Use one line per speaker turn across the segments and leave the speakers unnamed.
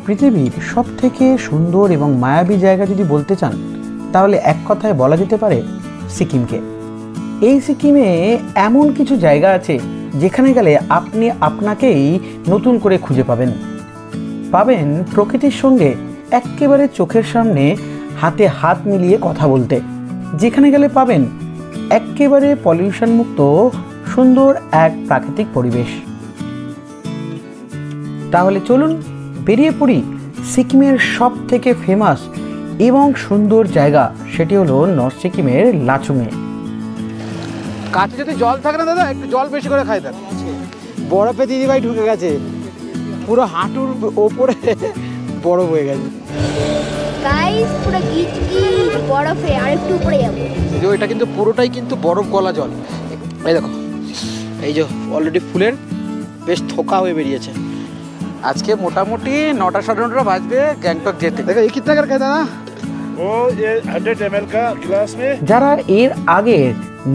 পৃথিবীর সবথেকে সুন্দর এবং মায়াবী জায়গা যদি বলতে চান তাহলে এক কথায় বলা যেতে পারে সিকিমকে। এই সিকিমে এমন কিছু জায়গা আছে যেখানে গেলে আপনি আপনাকেই নতুন করে খুঁজে পাবেন। পাবেন প্রকৃতির সঙ্গে একেবারে চোখের সামনে হাতে হাত মিলিয়ে কথা বলতে। যেখানে গেলে পাবেন একেবারে পলিউশন মুক্ত সুন্দর এক প্রাকৃতিক পরিবেশ। তাহলে চলুন বেরিয়ে পড়ি সিকিমের সব থেকে ফেমাস এবং সুন্দর জায়গা, সেটি হলো নর্থ সিকিমের লাচুংয়ে।
কাছে যদি জল থাকে না দাদা, একটু জল বেশি করে খাই। দেন বরফে দিদিভাই ঢুকে গেছে, পুরো হাঁটুর ওপরে বরফ হয়ে গেছে।
গাইস পুরো গিজগিজ বরফে আর একটু উপরে যাব।
যে এটা কিন্তু পুরোটাই কিন্তু বরফ গলা জল। এই দেখো, এই যে অলরেডি ফুলের বেশ থোকা হয়ে বেরিয়েছে। আজকে মোটামুটি 9টা 9:30 বাজবে গ্যাংটক যেতে। দেখো এই কিতনা कर कहता ना
वो ये 100 ml का गिलास में।
যারা এর আগে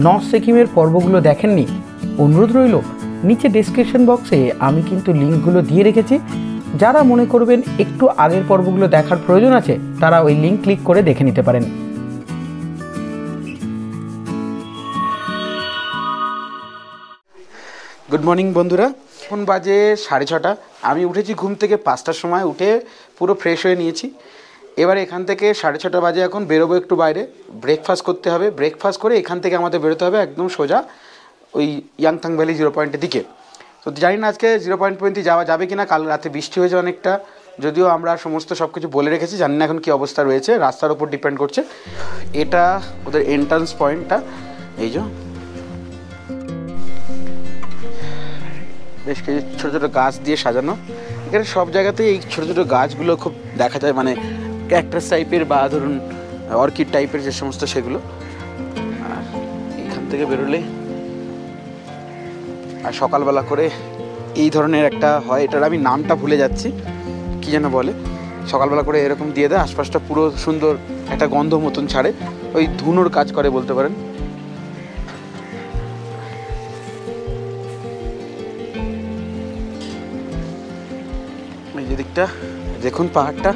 নর্থ সিকিমের পর্বগুলো দেখেননি, অনুরোধ রইল নিচে ডেসক্রিপশন বক্সে আমি কিন্তু লিঙ্কগুলো দিয়ে রেখেছি। যারা মনে করবেন একটু আগের পর্বগুলো দেখার প্রয়োজন আছে তারা ওই লিঙ্ক ক্লিক করে দেখে নিতে পারেন।
গুড মর্নিং বন্ধুরা, এখন বাজে 6:30। আমি উঠেছি ঘুম থেকে 5টার সময়, উঠে পুরো ফ্রেশ হয়ে নিয়েছি। এবারে এখান থেকে 6:30 বাজে এখন বেরোবো একটু বাইরে, ব্রেকফাস্ট করতে হবে। ব্রেকফাস্ট করে এখান থেকে আমাদের বেরোতে হবে একদম সোজা ওই ইয়াংথাং ভ্যালি 0 পয়েন্টের দিকে। তো জানি না আজকে 0 পয়েন্ট পর্যন্ত যাওয়া যাবে কি না। কাল রাতে বৃষ্টি হয়েছে অনেকটা, যদিও আমরা সমস্ত সব কিছু বলে রেখেছি, জানি না এখন কী অবস্থা রয়েছে, রাস্তার ওপর ডিপেন্ড করছে। এটা ওদের এন্ট্রান্স পয়েন্টটা, এই যে বেশ কিছু ছোটো ছোটো গাছ দিয়ে সাজানো। এখানে সব জায়গাতেই এই ছোটো ছোটো গাছগুলো খুব দেখা যায়, মানে ক্যাকটাস টাইপের বা ধরুন অর্কিড টাইপের যে সমস্ত সেগুলো। আর এখান থেকে বেরোলে আর সকালবেলা করে এই ধরনের একটা হয়, এটার আমি নামটা ভুলে যাচ্ছি, কী যেন বলে, সকালবেলা করে এরকম দিয়ে দেয়, আশপাশটা পুরো সুন্দর একটা গন্ধ মতন ছাড়ে, ওই ধুনোর কাজ করে বলতে পারেন। এই যে দিকটা দেখুন পাহাড়টা,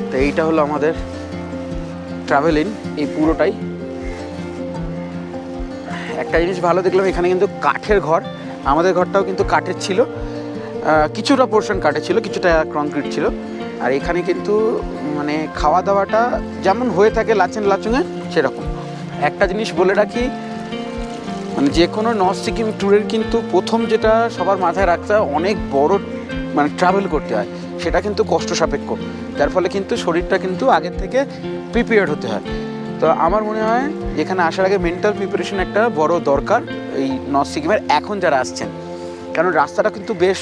তো এইটা হলো আমাদের ট্রাভেলিং এই পুরোটাই। একটা জিনিস ভালো দেখলাম, এখানে কিন্তু কাঠের ঘর, আমাদের ঘরটাও কিন্তু কাঠের ছিল, কিছুটা পোর্শন কাঠের ছিল, কিছুটা কংক্রিট ছিল। আর এখানে কিন্তু মানে খাওয়া দাওয়াটা যেমন হয়ে থাকে লাচুংয়ে সেরকম। একটা জিনিস বলে রাখি, মানে যে কোনো নর্থ সিকিম ট্যুরের কিন্তু প্রথম যেটা সবার মাথায় রাখতে হয়, অনেক বড় মানে ট্রাভেল করতে হয়, সেটা কিন্তু কষ্ট সাপেক্ষ, যার ফলে কিন্তু শরীরটা কিন্তু আগের থেকে প্রিপেয়ার্ড হতে হয়। তো আমার মনে হয় এখানে আসার আগে মেন্টাল প্রিপারেশন একটা বড় দরকার এই নর্থ সিকিমের, এখন যারা আসছেন, কারণ রাস্তাটা কিন্তু বেশ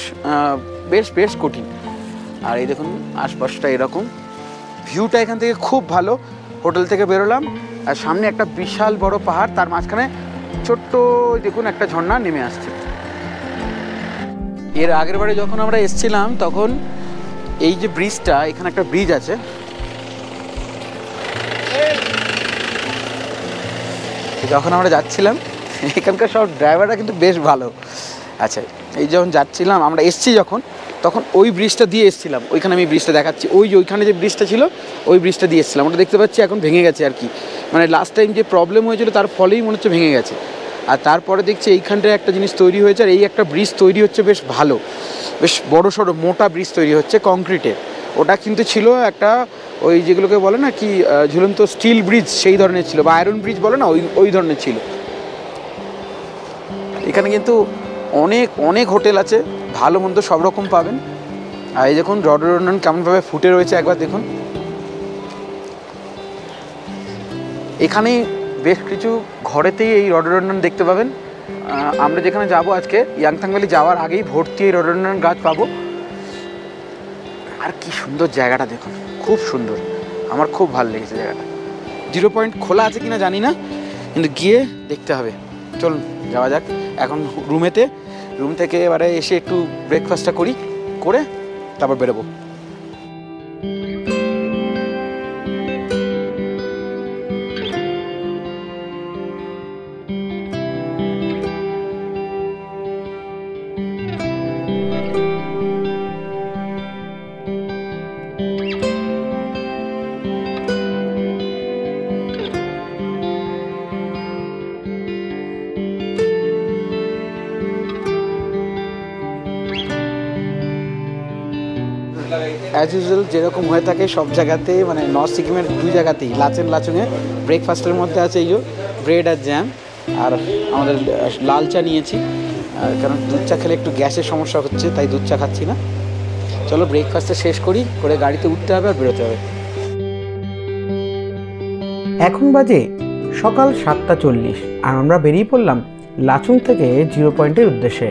বেশ বেশ কঠিন। আর এই দেখুন আশপাশটা এরকম, ভিউটা এখান থেকে খুব ভালো। হোটেল থেকে বেরোলাম আর সামনে একটা বিশাল বড় পাহাড়, তার মাঝখানে ছোট্ট দেখুন একটা ঝর্ণা নেমে আসছে। এর আগের বারে যখন আমরা এসেছিলাম তখন এই যে ব্রিজটা, এখানে একটা ব্রিজ আছে, যখন আমরা যাচ্ছিলাম এখানকার সব ড্রাইভাররা কিন্তু বেশ ভালো। আচ্ছা, এই যখন যাচ্ছিলাম আমরা এসছি যখন, তখন ওই ব্রিজটা দিয়ে এসেছিলাম, ওইখানে আমি ব্রিজটা দেখাচ্ছি, ওই যে ওইখানে যে ব্রিজটা ছিল ওই ব্রিজটা দিয়ে এসেছিলাম। ওটা দেখতে পাচ্ছি এখন ভেঙে গেছে আর কি, মানে লাস্ট টাইম যে প্রবলেম হয়েছিল তার ফলেই মনে হচ্ছে ভেঙে গেছে। আর তারপরে দেখছি এইখানটায় একটা জিনিস তৈরি হয়েছে, আর এই একটা ব্রিজ তৈরি হচ্ছে বেশ ভালো, বেশ বড় সড়ো মোটা ব্রিজ তৈরি হচ্ছে কংক্রিটের। ওটা কিন্তু ছিল একটা ওই যেগুলোকে বলে না কি ঝুলন্ত স্টিল ব্রিজ, সেই ধরনের ছিল, বা আয়রন ব্রিজ বলে না, ওই ধরনের ছিল। এখানে কিন্তু অনেক অনেক হোটেল আছে, ভালো মন্দ সব রকম পাবেন। আর এই দেখুন রডোডেনড্রন কেমনভাবে ফুটে রয়েছে একবার দেখুন। এখানে বেশ কিছু ঘরেতেই এই রডোডেনড্রন দেখতে পাবেন। আমরা যেখানে যাব আজকে ইয়াংথাং ভ্যালি যাওয়ার আগেই ভর্তি এই রডোডেনড্রন গাছ পাবো। আর কি সুন্দর জায়গাটা দেখুন, খুব সুন্দর, আমার খুব ভালো লেগেছে জায়গাটা। 0 পয়েন্ট খোলা আছে কিনা জানি না, কিন্তু গিয়ে দেখতে হবে। চলুন যাওয়া যাক এখন রুমেতে। রুম থেকে এবারে এসে একটু ব্রেকফাস্টটা করে তারপর বেরোবো। অ্যাজ ইউজুয়াল যেরকম হয়ে থাকে সব জায়গাতে, মানে নর্থ সিকিমের দুই জায়গাতেই লাচুংয়ে ব্রেকফাস্টের মধ্যে আছে এই ব্রেড আর জ্যাম, আর আমাদের লাল চা নিয়েছি, কারণ দুধ চা খেলে একটু গ্যাসের সমস্যা হচ্ছে, তাই দুধ চা খাচ্ছি না। চলো ব্রেকফাস্টটা শেষ করে গাড়িতে উঠতে হবে আর বেরোতে হবে।
এখন বাজে সকাল 7:40 আর আমরা বেরিয়ে পড়লাম লাচুং থেকে 0 পয়েন্টের উদ্দেশ্যে।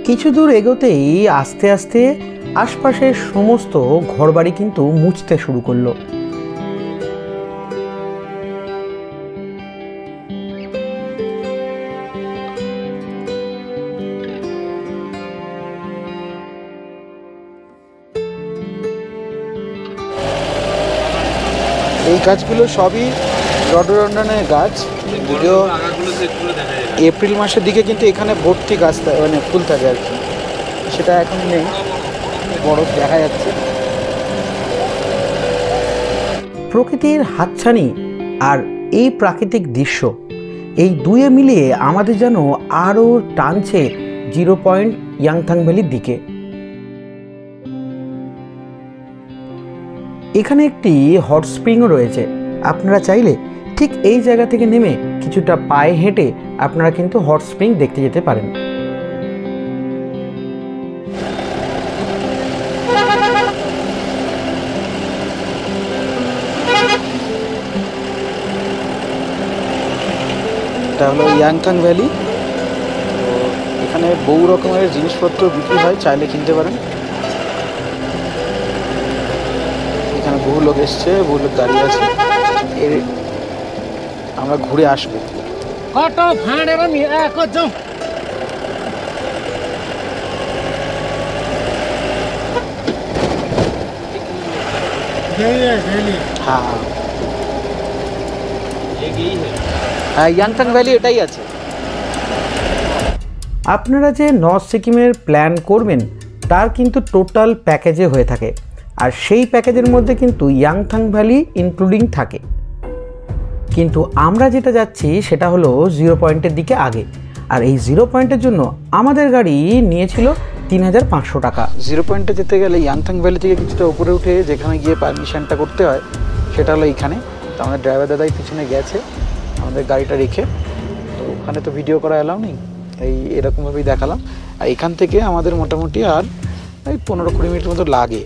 কিছু দূর এগোতেই আস্তে আস্তে আশপাশের সমস্ত ঘরবাড়ি কিন্তু মুছতে শুরু করলো।
এই গাছগুলো সবই রডোডেন্ড্রনের গাছ, যদিও এপ্রিল মাসের দিকে কিন্তু এখানে ভর্তি গাছ মানে ফুল থাকে আর কি, সেটা এখন নেই, বরফ দেখা যাচ্ছে।
প্রকৃতির হাতছানি আর এই প্রাকৃতিক দৃশ্য, এই দুয়ে মিলিয়ে আমাদের যেন আরও টানছে 0 পয়েন্ট ইয়াংথাং ভ্যালির দিকে। এখানে একটি হট স্প্রিংও রয়েছে, আপনারা চাইলে ঠিক এই জায়গা থেকে নেমে কিছুটা পায়ে হেঁটে আপনারা কিন্তু হট স্প্রিং দেখতে যেতে পারেন।
এটা হলো ইয়াংথাং ভ্যালি, তো এখানে বহু রকমের জিনিসপত্র বিক্রি হয়, চাইলে কিনতে পারেন। এখানে বহু লোক এসছে, বহু লোক দাঁড়িয়ে আছে, আমরা ঘুরে আসবো। হ্যাঁ, ইয়াংথাং ভ্যালি এটাই আছে।
আপনারা যে নর্থ সিকিমের প্ল্যান করবেন তার কিন্তু টোটাল প্যাকেজে হয়ে থাকে, আর সেই প্যাকেজের মধ্যে কিন্তু ইয়াংথাং ভ্যালি ইনক্লুডিং থাকে। কিন্তু আমরা যেটা যাচ্ছি সেটা হলো 0 পয়েন্টের দিকে আগে, আর এই 0 পয়েন্টের জন্য আমাদের গাড়ি নিয়েছিল 3500 টাকা।
0 পয়েন্টে যেতে গেলে ইয়াংথাং ভ্যালি থেকে কিছুটা উপরে উঠে যেখানে গিয়ে পারমিশনটা করতে হয় সেটা হলো এইখানে। তো আমাদের ড্রাইভার দাদাই পিছনে গেছে আমাদের গাড়িটা রেখে, তো ওখানে তো ভিডিও করা এলাও নেই, এরকমভাবেই দেখালাম। আর এখান থেকে আমাদের মোটামুটি আর 15-20 মিনিটের মতো লাগে।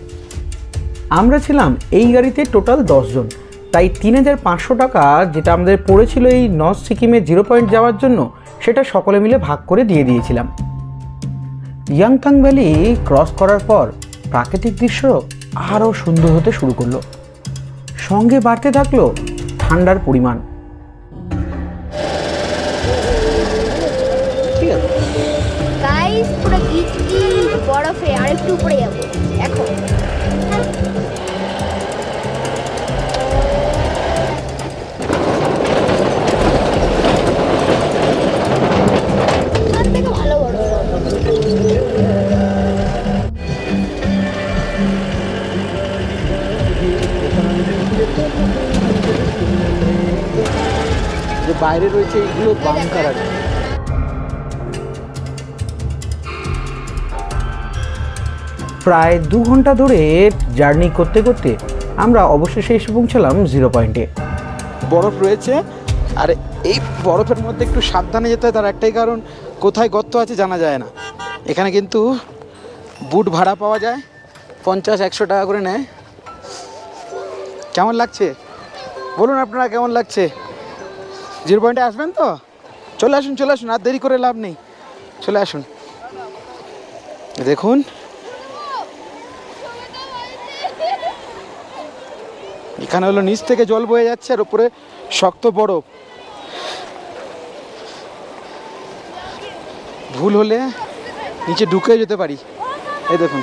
আমরা ছিলাম এই গাড়িতে টোটাল 10 জন, তাই 3500 টাকা যেটা আমাদের পড়েছিল এই নর্থ সিকিমে 0 পয়েন্ট যাওয়ার জন্য সেটা সকলে মিলে ভাগ করে দিয়ে দিয়েছিলাম। ইয়াংথাং ভ্যালি ক্রস করার পর প্রাকৃতিক দৃশ্য আরও সুন্দর হতে শুরু করলো, সঙ্গে বাড়তে থাকলো ঠান্ডার পরিমাণ।
ঠিক আছে
গাইস, পুরো গিজ গিজ বরফে, আরেকটু উপরে যাবো এখন। ভালো বড়
যে বাইরে রয়েছে এইগুলো বাংকার আছে।
প্রায় 2 ঘন্টা ধরে জার্নি করতে করতে আমরা অবশেষে এসে পৌঁছলাম 0 পয়েন্টে।
বরফ রয়েছে, আর এই বরফের মধ্যে একটু সাবধানে যেতে হয়, তার একটাই কারণ কোথায় গর্ত আছে জানা যায় না। এখানে কিন্তু বুট ভাড়া পাওয়া যায়, 50-100 টাকা করে নেয়। কেমন লাগছে বলুন আপনারা, কেমন লাগছে? 0 পয়েন্টে আসবেন তো? চলে আসুন, আর দেরি করে লাভ নেই, চলে আসুন। দেখুন এখানে হলো নিচ থেকে জল বয়ে যাচ্ছে আর উপরে শক্ত বরফ। ভুল হলে নিচে ঢুকে যেতে পারি। এই দেখুন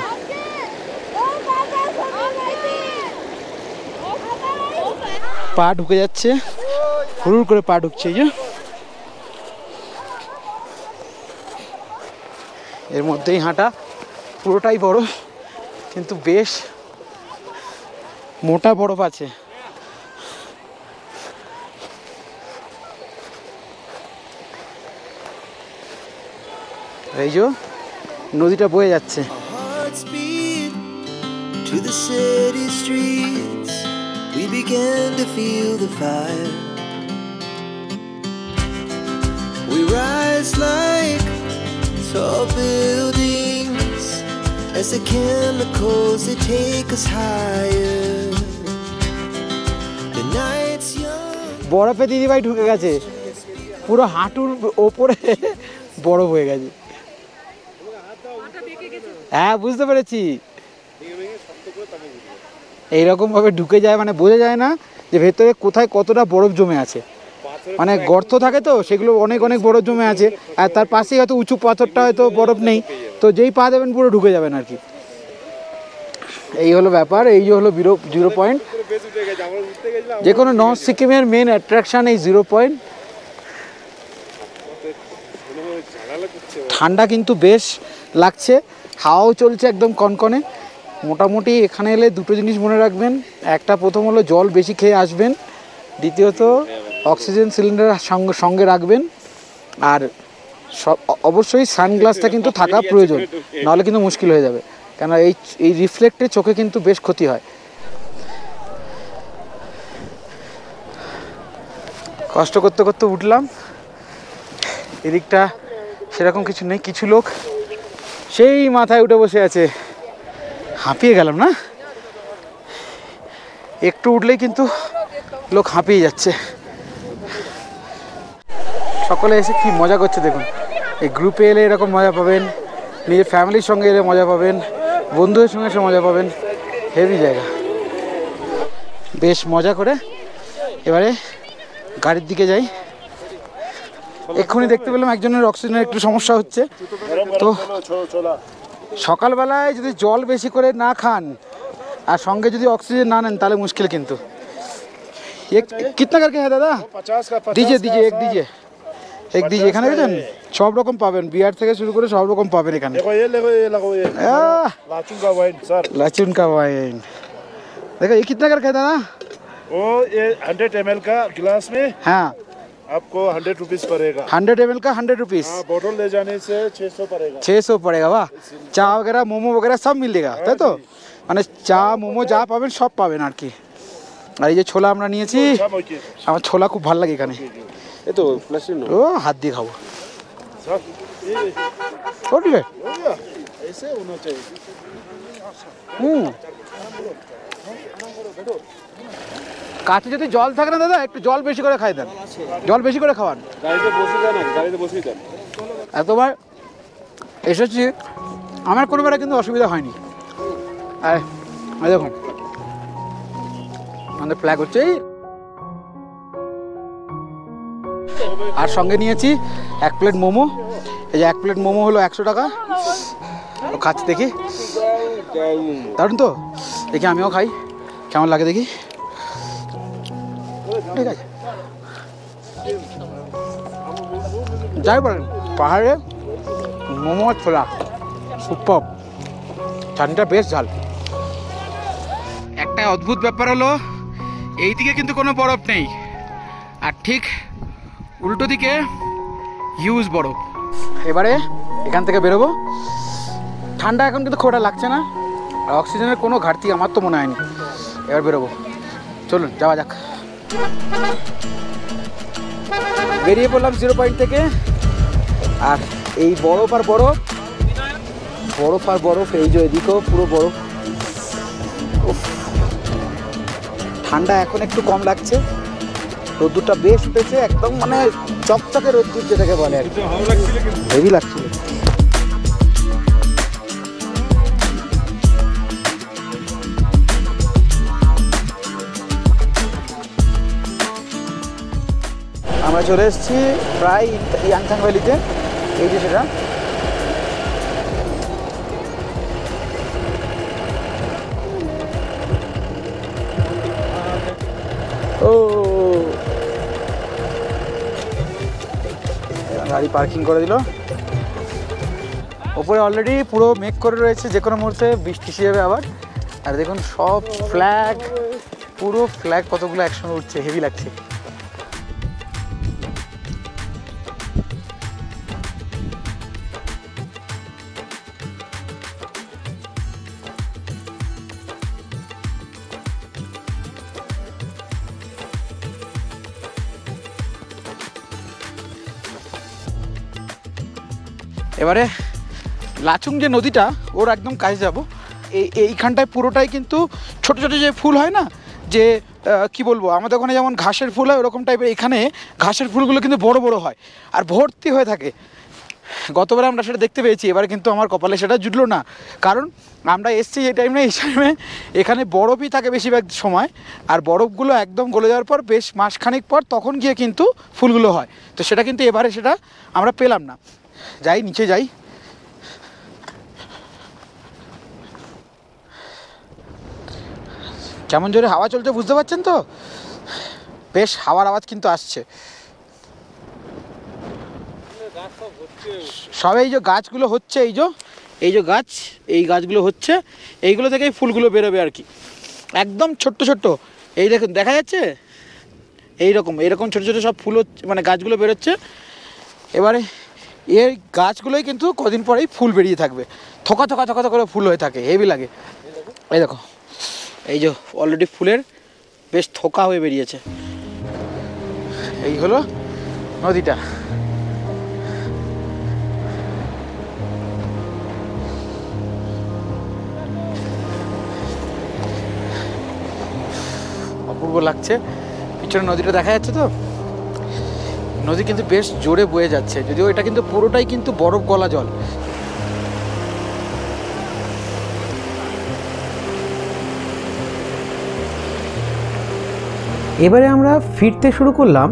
পা ঢুকে যাচ্ছে, হুড় করে পা ঢুকছে। এই যে এর মধ্যেই হাঁটা, পুরোটাই বরফ, কিন্তু বেশ মোটা বরফ আছে। এই যে নদীটা বয়ে যাচ্ছে।
Hearts beat to the city streets. We began to feel the fire. We rise like tall buildings as the chemicals they take us higher. The night's young.
বরফে দিদিভাই ঢুকে গেছে, পুরো হাঁটুর ওপরে বরফ হয়ে গেছে। হ্যাঁ বুঝতে পেরেছি, এইরকম ভাবে ঢুকে যায় মানে বোঝা যায় না যে ভেতরে কোথায় কতটা বরফ জমে আছে। মানে গর্ত থাকে তো সেগুলো অনেক অনেক বরফ জমে আছে, আর তার পাশেই হয়তো উঁচু পাথরটা হয়তো বরফ নেই, তো যেই পা দেবেন পুরো ঢুকে যাবেন আর কি। এই হলো ব্যাপার, এই যে হলো 0 পয়েন্ট। যে কোনো নর্থ সিকিমের মেন অ্যাট্রাকশান এই 0 পয়েন্ট। ঠান্ডা কিন্তু বেশ লাগছে, হাওয়াও চলছে একদম কনকনে। মোটামুটি এখানে এলে দুটো জিনিস মনে রাখবেন, একটা প্রথম হলো জল বেশি খেয়ে আসবেন, দ্বিতীয়ত অক্সিজেন সিলিন্ডার সঙ্গে রাখবেন, আর অবশ্যই সানগ্লাসটা কিন্তু থাকা প্রয়োজন, নাহলে কিন্তু মুশকিল হয়ে যাবে, কেন এই রিফ্লেক্টে চোখে কিন্তু বেশ ক্ষতি হয়। কষ্ট করতে করতে উঠলাম, এদিকটা সেরকম কিছু নেই, কিছু লোক সেই মাথায় উঠে বসে আছে। হাঁপিয়ে গেলাম না, একটু উঠলেই কিন্তু লোক হাঁপিয়ে যাচ্ছে। সকলে এসে কি মজা করছে দেখুন, এই গ্রুপে এলে এরকম মজা পাবেন, নিজের ফ্যামিলির সঙ্গে এলে মজা পাবেন, বন্ধুদের সঙ্গে এসে মজা পাবেন, হেভি জায়গা। বেশ মজা করে এবারে গাড়ির দিকে যাই। এক্ষুনি দেখতে পেলাম একজনের অক্সিজেনের একটু সমস্যা হচ্ছে, তো সকালবেলায় যদি জল বেশি করে না খান আর সঙ্গে যদি অক্সিজেন না নেন তাহলে মুশকিল কিন্তু। কিতনা করকে হ্যাঁ দাদা?
50 का 50
দিজিয়ে দিজিয়ে এক দিজিয়ে এখানে দেখেন সব রকম পাবেন, বিয়ার থেকে শুরু করে সব রকম পাবেন এখানে।
देखो ये लगो ये लाचुन का वाइन सर,
लाचुन का वाइन देखो, ये कितना करके है दादा?
वो ये 100 ml का गिलास में
हाँ
आपको 100 रुपीस पड़ेगा।
100 ml का 100 रुपीस,
हाँ बोतल ले जाने से 600 पड़ेगा।
600 पड़ेगा। वाह, चा वगैरह मोमो वगैरह सब मिल जाएगा, তাই তো? মানে চা মোমো যা পাবেন সব পাবেন আর কি। আর এই যে ছোলা আমরা নিয়েছি, আমার ছোলা খুব ভালো লাগে এখানে। এই তো প্লাস্টিক ও হাত দিয়ে খাবো, ঠিক আছে
ऐसे होना चाहिए।
কাছে যদি জল থাকে না দাদা, একটু জল বেশি করে খাই দেন, জল বেশি করে খাওয়ান।
গাড়িতে বসে যান, গাড়িতে বসেই যান।
এতবার এসেছি, আমার কোনোবারে কিন্তু অসুবিধা হয়নি। আর দেখুন আমাদের ফ্ল্যাগ হচ্ছে, আর সঙ্গে নিয়েছি 1 প্লেট মোমো। এই যে 1 প্লেট মোমো হলো 100 টাকা। খাচ্ছি দেখি, দারুন তো, দেখি আমিও খাই কেমন লাগে দেখি। ঠিক আছে, যাই বলেন পাহাড়ে মোমো আর ছোলা সুপার, চাটনিটা বেশ ঝাল। একটা অদ্ভুত ব্যাপার হলো এইদিকে কিন্তু কোনো বরফ নেই, আর ঠিক উল্টো দিকে হিউজ বরফ। এবারে এখান থেকে বেরোবো, ঠান্ডা এখন কিন্তু খুব একটা লাগছে না, আর অক্সিজেনের কোনো ঘাটতি আমার তো মনে হয়নি। এবার বেরোবো, চলুন যাওয়া যাক। বেরিয়ে পড়লাম 0 পয়েন্ট থেকে, আর এই বরফ আর বরফ, বরফ আর বরফ, এই যে এদিকেও পুরো বরফ। ঠান্ডা এখন একটু কম লাগছে, রোদ্দুরটা বেশ উঠেছে, একদম মানে চকচকে রোদ্দুর যেটাকে বলে আর কি, হেভি লাগছিল। আমরা চলে এসেছি প্রায় ইয়াংথাং ভ্যালিতে, এই যে সেটা। ও গাড়ি পার্কিং করে দিল। ওপরে অলরেডি পুরো মেঘ করে রয়েছে, যে কোনো মুহূর্তে বৃষ্টি এসে যাবে আবার। আর দেখুন সব ফ্ল্যাগ, পুরো ফ্ল্যাগ কতগুলো একসঙ্গে উঠছে, হেভি লাগছে। এবারে লাচুং যে নদীটা ওর একদম কাছে যাব। এইখানটায় পুরোটাই কিন্তু ছোট ছোট যে ফুল হয় না, যে কি বলবো, আমাদের ওখানে যেমন ঘাসের ফুল হয় ওরকম টাইপের এখানে ঘাসের ফুলগুলো কিন্তু বড় বড় হয় আর ভর্তি হয়ে থাকে। গতবার আমরা সেটা দেখতে পেয়েছি, এবার কিন্তু আমার কপালে সেটা জুটলো না, কারণ আমরা এসছি এই টাইমে এখানে বরফই থাকে বেশিরভাগ সময়, আর বরফগুলো একদম গলে যাওয়ার পর বেশ মাসখানেক পর তখন গিয়ে কিন্তু ফুলগুলো হয়। তো সেটা কিন্তু এবারে সেটা আমরা পেলাম না। যাই নিচে যাই। কেমন জোরে হাওয়া চলছে বুঝতে পারছেন তো, বেশ হাওয়ার আওয়াজ কিন্তু আসছে। সব এই যে গাছগুলো হচ্ছে, এই যে গাছ, এই গাছগুলো হচ্ছে, এইগুলো থেকেই ফুলগুলো বেরোবে আর কি, একদম ছোট্ট ছোট্ট। এই দেখুন দেখা যাচ্ছে, এইরকম ছোটো ছোটো সব ফুল হচ্ছে, মানে গাছগুলো বেরোচ্ছে। এবারে এই গাছগুলোই কিন্তু কদিন পরেই ফুল বেরিয়ে থাকবে, থোকা থোকা থোকা থোকা করে ফুল হয়ে থাকে, হেভি লাগে। এই দেখো, এই যে অলরেডি ফুলের বেশ থোকা হয়ে বেরিয়েছে। এই হলো নদীটা। অপূর্ব লাগছে, পিছনে নদীটা দেখা যাচ্ছে তো, নদী কিন্তু বেশ জোরে বয়ে যাচ্ছে, যদিও এটা কিন্তু পুরোটাই কিন্তু বরফ গলা জল।
এবারে আমরা ফিরতে শুরু করলাম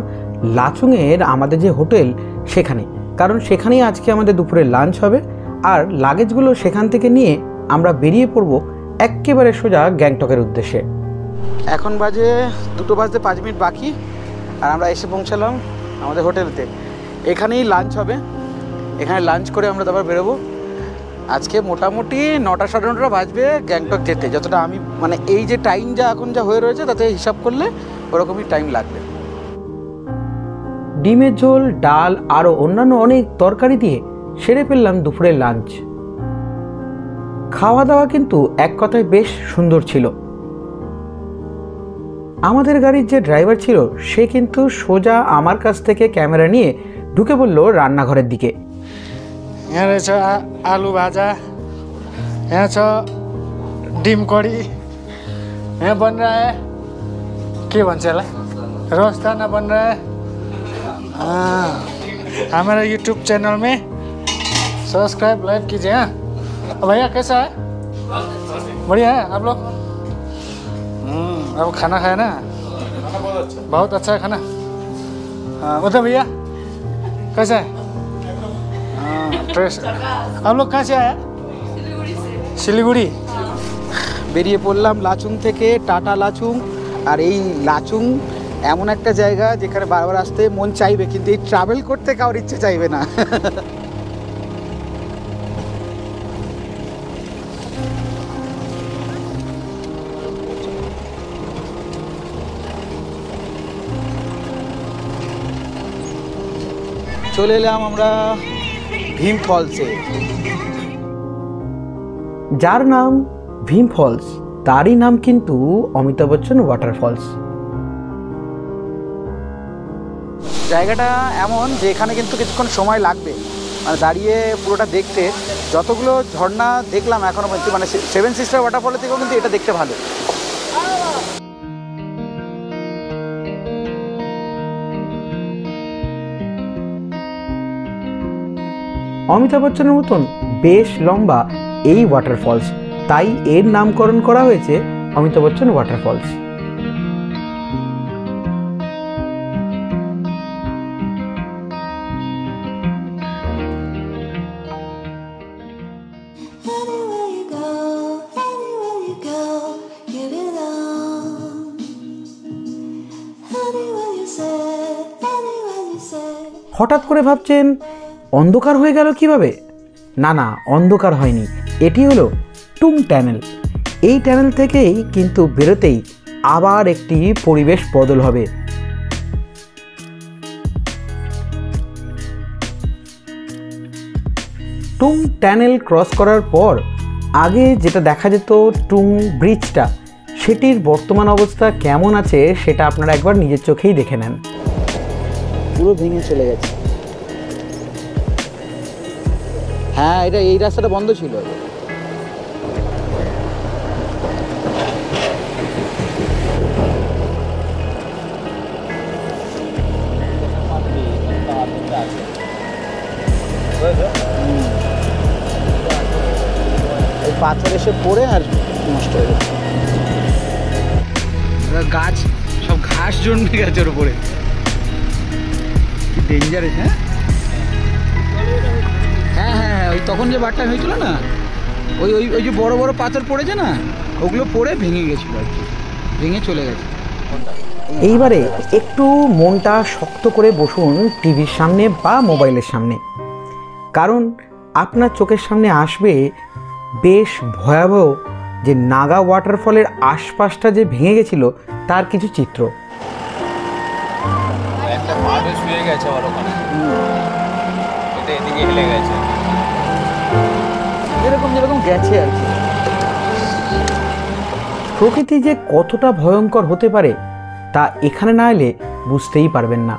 লাচুংয়ের আমাদের যে হোটেল সেখানে, কারণ সেখানেই আজকে আমাদের দুপুরে লাঞ্চ হবে। আর লাগেজগুলো সেখান থেকে নিয়ে আমরা বেরিয়ে পড়ব একেবারে সোজা গ্যাংটকের উদ্দেশ্যে।
এখন বাজে 2:05 বাকি, আর আমরা এসে পৌঁছালাম আমাদের হোটেলতে। এখানেই লাঞ্চ হবে, এখানে লাঞ্চ করে আমরা তারপর বেরোবো। আজকে মোটামুটি 9টা সাড়ে 9টা বাজবে গ্যাংটক যেতে, যতটা আমি মানে এই যে টাইম যা এখন যা হয়ে রয়েছে তাতে হিসাব করলে ওরকমই টাইম লাগবে।
ডিমের ঝোল, ডাল আরও অন্যান্য অনেক তরকারি দিয়ে সেরে ফেললাম দুপুরের লাঞ্চ। খাওয়া দাওয়া কিন্তু এক কথায় বেশ সুন্দর ছিল। আমাদের গাড়ির যে ড্রাইভার ছিল সে কিন্তু সোজা আমার কাছ থেকে ক্যামেরা নিয়ে ঢুকে পড়ল রান্নাঘরের দিকে।
यहाँ रहेछ आलु भाजा, यहाँ छ डिम करी, यहाँ बन रहा है के भन्छ यसलाई रोस्ट खाना बन रहा है। हमारा यूट्यूब चैनल में सब्सक्राइब लाइक कीजिए। हाँ भैया कैसा है? बढ़िया है आप लोग? अब खाना खाया ना, बहुत अच्छा है खाना। उधर भैया कैसा है? आप लोग कहाँ से आया? শিলিগুড়ি।
বেরিয়ে পড়লাম লাচুং থেকে, টাটা লাচুং। আর এই লাচুং এমন একটা জায়গা যেখানে বারবার আসতে মন চাইবে, কিন্তু এই ট্রাভেল করতে কারোর ইচ্ছে চাইবে না। চলে এলাম আমরা ভীম ফলসে।
যার নাম ভীম ফলস তারই নাম কিন্তু অমিতাভ বচ্চন ওয়াটারফলস।
জায়গাটা এমন যে এখানে কিন্তু কিছুক্ষণ সময় লাগবে, মানে দাঁড়িয়ে পুরোটা দেখতে। যতগুলো ঝর্ণা দেখলাম এখনো পর্যন্ত, মানে 7 সিস্টার ওয়াটারফলের থেকেও কিন্তু এটা দেখতে ভালো।
অমিতাভ বচ্চনের মতন বেশ লম্বা এই ওয়াটারফলস, তাই এর নামকরণ করা হয়েছে Amitabh Bachchan waterfalls.
Anywhere you go, you belong. Anywhere you say.
হঠাৎ করে ভাবছেন অন্ধকার হয়ে গেল কিভাবে? না না, অন্ধকার হয়নি, এটি হলো টুং টানেল। এই টানেল থেকেই কিন্তু বেরোতেই আবার একটি পরিবেশ বদল হবে। টুং টানেল ক্রস করার পর আগে যেটা দেখা যেত টুং ব্রিজটা, সেটির বর্তমান অবস্থা কেমন আছে সেটা আপনারা একবার নিজের চোখেই দেখে নেন।
পুরো ভেঙে চলে গেছে। হ্যাঁ, এটা এই রাস্তাটা বন্ধ ছিল। এই পাথর এসে পড়ে আর নষ্ট হয়ে গেছে। গাছ সব ঘাস জন্মে গেছে ওর উপরে, কি ডেঞ্জারাস। হ্যাঁ হ্যাঁ হ্যাঁ হ্যাঁ, ওই তখন যে বারটা হয়েছিল না, ওই ওই ওই যে বড় বড় পাথর পড়েছে না, ওগুলো পড়ে ভেঙে গেছিলো আর কি, ভেঙে চলে গেছে।
এইবারে একটু মনটা শক্ত করে বসুন টিভির সামনে বা মোবাইলের সামনে, কারণ আপনার চোখের সামনে আসবে বেশ ভয়াবহ যে নাগা ওয়াটারফলের আশপাশটা যে ভেঙে গেছিল তার কিছু চিত্র।
একটা মানুষ শুয়ে গেছে ওর ওখানে, এটা এদিকে হেলে গেছে,
যেরকম যেরকম গেছে আর কি।
প্রকৃতি যে কতটা ভয়ঙ্কর হতে পারে তা এখানে না এলে বুঝতেই পারবেন না।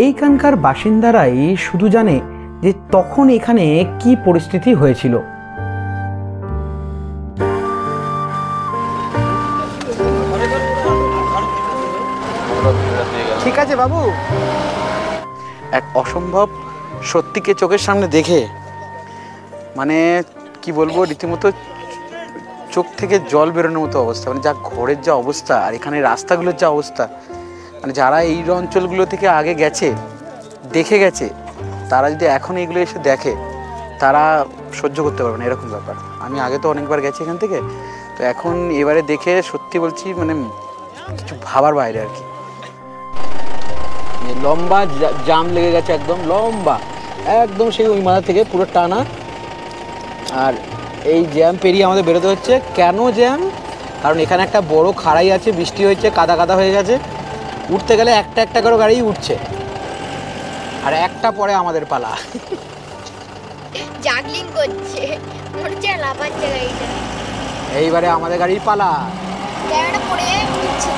এইখানকার বাসিন্দারাই শুধু জানে যে তখন এখানে কি পরিস্থিতি হয়েছিল।
ঠিক আছে বাবু, এক অসম্ভব সত্যিকে চোখের সামনে দেখে মানে কি বলবো, রীতিমতো চোখ থেকে জল বেরোনোর মতো অবস্থা। মানে যা ঘরের যা অবস্থা আর এখানে রাস্তাগুলোর যা অবস্থা, মানে যারা এই অঞ্চলগুলো থেকে আগে গেছে, দেখে গেছে, তারা যদি এখন এইগুলো এসে দেখে তারা সহ্য করতে পারবে না, এরকম ব্যাপার। আমি আগে তো অনেকবার গেছি এখান থেকে, তো এখন এবারে দেখে সত্যি বলছি মানে কিছু ভাবার বাইরে আর কি। লম্বা জাম লেগে গেছে, একদম লম্বা, একদম সেই ওই মাথা থেকে পুরো টানা। আর এই জ্যাম পেরিয়ে আমাদের বেরোতে হচ্ছে। কেন জ্যাম? কারণ এখানে একটা বড় খাড়াই আছে, বৃষ্টি হয়েছে, কাদা কাদা হয়ে গেছে, উঠতে গেলে একটা একটা করে গাড়ি উঠছে, আর একটা পরে আমাদের পালা।
জাগলিং করছে, মনে হচ্ছে লাফাচ্ছে গাড়িটা।
এইবারে আমাদের গাড়ির পালা।
জায়গাটা পড়ে উঠছে।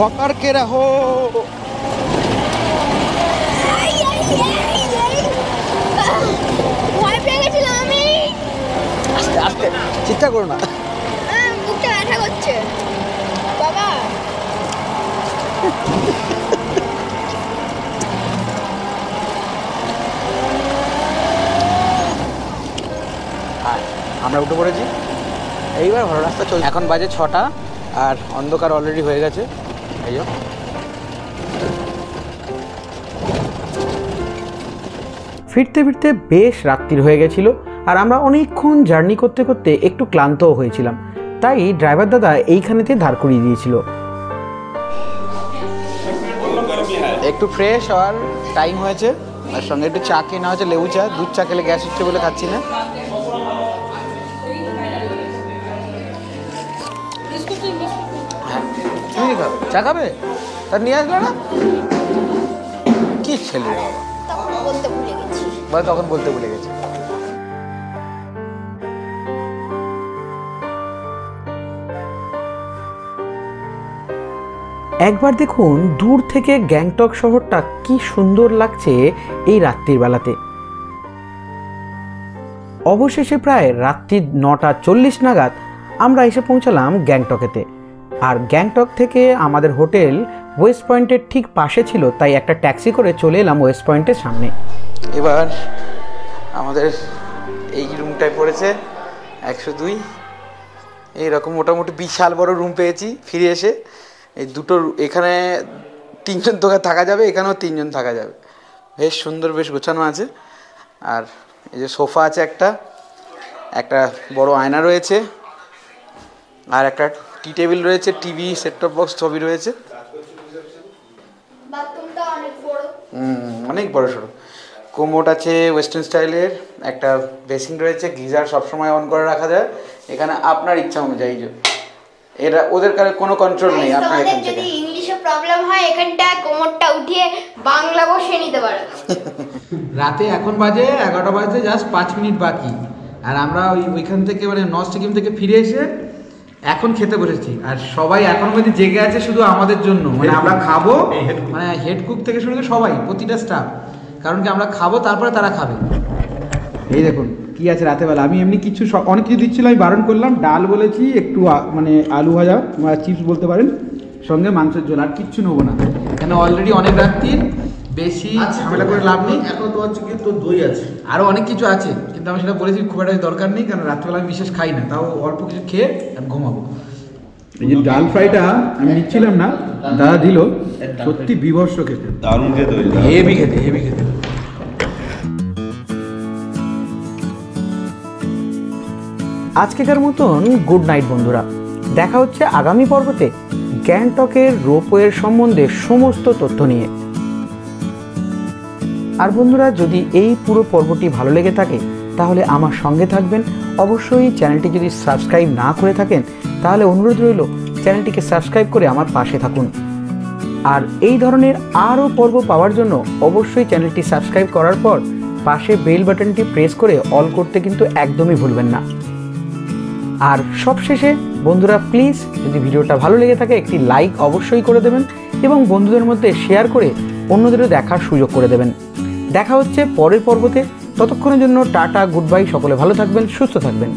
पकड़ के रहो।
ভয় পেয়ে গেছিলাম আমি।
আস্তে আস্তে, চিন্তা করো না।
বুকটা ব্যথা করছে বাবা।
আমরা উঠে পড়েছি, এইবার ভালো রাস্তা চলছে। এখন বাজে 6টা আর অন্ধকার অলরেডি হয়ে গেছে। এই
ফিরতে ফিরতে বেশ রাত্রির হয়ে গেছিল, আর আমরা অনেকক্ষণ জার্নি করতে করতে একটু ক্লান্তও হয়েছিলাম, তাই ড্রাইভার দাদা এইখানেতে দাঁড় করিয়ে দিয়েছিল।
একটু ফ্রেশ হওয়ার টাইম হয়েছে, আর সঙ্গে একটু চা কেনা হয়েছে, লেবু চা। দুধ চা খেলে গ্যাস হচ্ছে বলে খাচ্ছি না। তুমি খাবে? চা খাবে? তার নিয়ে আসলো না? কি ছেলে রে বাবা,
তখন বলতে ভুলে গেছি।
বা তখন বলতে ভুলে গেছি।
একবার দেখুন দূর থেকে গ্যাংটক শহরটা কি সুন্দর লাগছে এই রাত্রির বেলাতে। অবশেষে প্রায় রাত্রি 9:40 নাগাদ আমরা এসে পৌঁছালাম গ্যাংটকেতে। আর গ্যাংটক থেকে আমাদের হোটেল ওয়েস্ট পয়েন্টের ঠিক পাশে ছিল, তাই একটা ট্যাক্সি করে চলে এলাম ওয়েস্ট পয়েন্টের সামনে।
এবার আমাদের এই রুমটায় পড়েছে 102। এইরকম মোটামুটি বিশাল বড় রুম পেয়েছি ফিরে এসে। এই দুটো এখানে 3 জন তো থাকা যাবে, এখানেও 3 জন থাকা যাবে। বেশ সুন্দর, বেশ গোছানো আছে। আর এই যে সোফা আছে, একটা বড় আয়না রয়েছে, আর একটা টি টেবিল রয়েছে, টিভি, সেট টপ বক্স সবই রয়েছে।
বাথরুমটা অনেক বড়,
অনেক বড় সড়ো। কোমোড আছে ওয়েস্টার্ন স্টাইলের, একটা বেসিন রয়েছে, গিজার সবসময় অন করে রাখা যায়। এখানে আপনার ইচ্ছা অনুযায়ী, এরা ওদের কাছে কোনো কন্ট্রোল নেই। আপনার এখান থেকে
যদি ইংলিশ কিছু প্রবলেম হয় এখানটা কোমরটা উঠিয়ে বাংলা বসে নিতে পারো।
রাতে এখন বাজে 11টা বাজে, জাস্ট 5 মিনিট বাকি। আর আমরা ওইখান থেকে মানে নর্থ সিকিম থেকে ফিরে এসে এখন খেতে বসেছি। আর সবাই এখন অবধি জেগে আছে শুধু আমাদের জন্য, মানে আমরা খাবো, মানে হেড কুক থেকে শুরু করে সবাই, প্রতিটা স্টাফ। কারণ কি আমরা খাবো তারপরে তারা খাবে। এই দেখুন কি আছে রাতেবেলা। আমি এমনি কিছু অনেক কিছু দিচ্ছিল, আমি বারণ করলাম। ডাল বলেছি, একটু মানে আলু ভাজা বা চিপস বলতে পারেন, সঙ্গে মাংসের ঝোল, আর কিচ্ছু নেবো না। কেন অলরেডি অনেক রাত্রির, বেশি ঝামেলা করে লাভ নেই।
এখন তো হচ্ছে কিন্তু দই আছে,
আরও অনেক কিছু আছে, কিন্তু আমি সেটা বলেছি খুব একটা দরকার নেই, কারণ রাত্রেবেলা আমি বিশেষ খাই না, তাও অল্প কিছু খেয়ে আমি ঘুমাবো। এই যে ডাল ফ্রাইটা আমি নিচ্ছিলাম না, দাদা দিল, সত্যি বিভৎস খেতে,
দারুণ খেতে,
হেভি খেতে, হেভি খেতে।
আজকেকার মতন গুড নাইট বন্ধুরা, দেখা হচ্ছে আগামী পর্বতে গ্যাংটকের রোপওয়ের সম্বন্ধে সমস্ত তথ্য নিয়ে। আর বন্ধুরা, যদি এই পুরো পর্বটি ভালো লেগে থাকে তাহলে আমার সঙ্গে থাকবেন। অবশ্যই চ্যানেলটি যদি সাবস্ক্রাইব না করে থাকেন তাহলে অনুরোধ রইল চ্যানেলটিকে সাবস্ক্রাইব করে আমার পাশে থাকুন। আর এই ধরনের আরও পর্ব পাওয়ার জন্য অবশ্যই চ্যানেলটি সাবস্ক্রাইব করার পর পাশে বেল বাটনটি প্রেস করে অল করতে কিন্তু একদমই ভুলবেন না। আর সবশেষে বন্ধুরা, প্লিজ যদি ভিডিওটা ভালো লেগে থাকে একটি লাইক অবশ্যই করে দেবেন এবং বন্ধুদের মধ্যে শেয়ার করে অন্যদেরও দেখার সুযোগ করে দেবেন। দেখা হচ্ছে পরের পর্বতে, ততক্ষণের জন্য টাটা, গুড বাই, সকলে ভালো থাকবেন, সুস্থ থাকবেন।